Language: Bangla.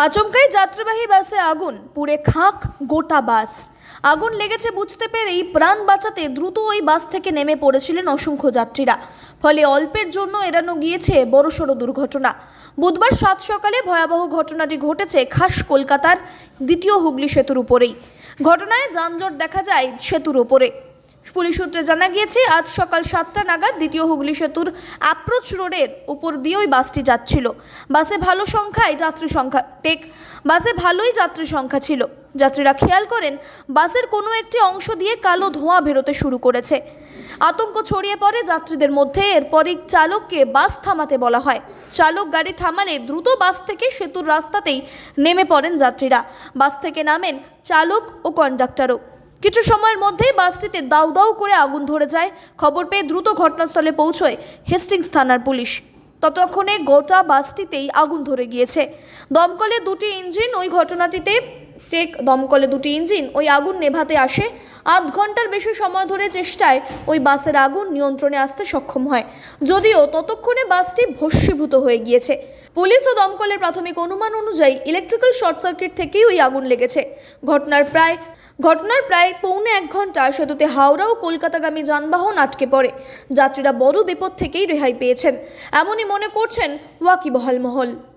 আচমকাই যাত্রীবাহী বাসে আগুন, পুড়ে খাক গোটা বাস। আগুন লেগেছে বুঝতে পেরেই প্রাণ বাঁচাতে দ্রুত ওই বাস থেকে নেমে পড়েছিলেন অসংখ্য যাত্রীরা। ফলে অল্পের জন্য এড়ানো গিয়েছে বড়সড় দুর্ঘটনা। বুধবার সাত সকালে ভয়াবহ ঘটনাটি ঘটেছে খাস কলকাতার দ্বিতীয় হুগলি সেতুর উপরেই। ঘটনায় যানজট দেখা যায় সেতুর উপরে। পুলিশ সূত্রে জানা গিয়েছে, আজ সকাল 7টা নাগাদ দ্বিতীয় হুগলি সেতুর অ্যাপ্রোচ রোডের উপর দিয়ে ওই বাসটি যাচ্ছিল। বাসে ভালোই যাত্রী সংখ্যা ছিল। যাত্রীরা খেয়াল করেন বাসের কোনো একটি অংশ দিয়ে কালো ধোঁয়া বেরোতে শুরু করেছে। আতঙ্ক ছড়িয়ে পড়ে যাত্রীদের মধ্যে। এরপরই চালককে বাস থামাতে বলা হয়। চালক গাড়ি থামালে দ্রুত বাস থেকে সেতুর রাস্তাতেই নেমে পড়েন যাত্রীরা। বাস থেকে নামেন চালক ও কন্ডাক্টরও। কিছু সময়ের মধ্যেই বাসটিতে দাউ দাউ করে আগুন ধরে যায়। খবর পেয়ে দ্রুত ঘটনাস্থলে পৌঁছয় হেস্টিংস থানার পুলিশ। ততক্ষণে গোটা বাসটিতেই আগুন ধরে গিয়েছে। দমকলে দুটি ইঞ্জিন ওই আগুন নেভাতে আসে। আধ ঘন্টার বেশি সময় ধরে চেষ্টায় ওই বাসের আগুন নিয়ন্ত্রণে আসতে সক্ষম হয়, যদিও ততক্ষণে বাসটি ভস্মীভূত হয়ে গিয়েছে। পুলিশ ও দমকলের প্রাথমিক অনুমান অনুযায়ী ইলেকট্রিক্যাল শর্ট সার্কিট থেকেই ওই আগুন লেগেছে। ঘটনার প্রায় পৌনে 1 ঘন্টা সেতুতে হাওড়া ও কলকাতাগামী যানবাহন আটকে পড়ে। যাত্রীরা বড় বিপদ থেকেই রেহাই পেয়েছেন, এমনই মনে করছেন ওয়াকিবহাল মহল।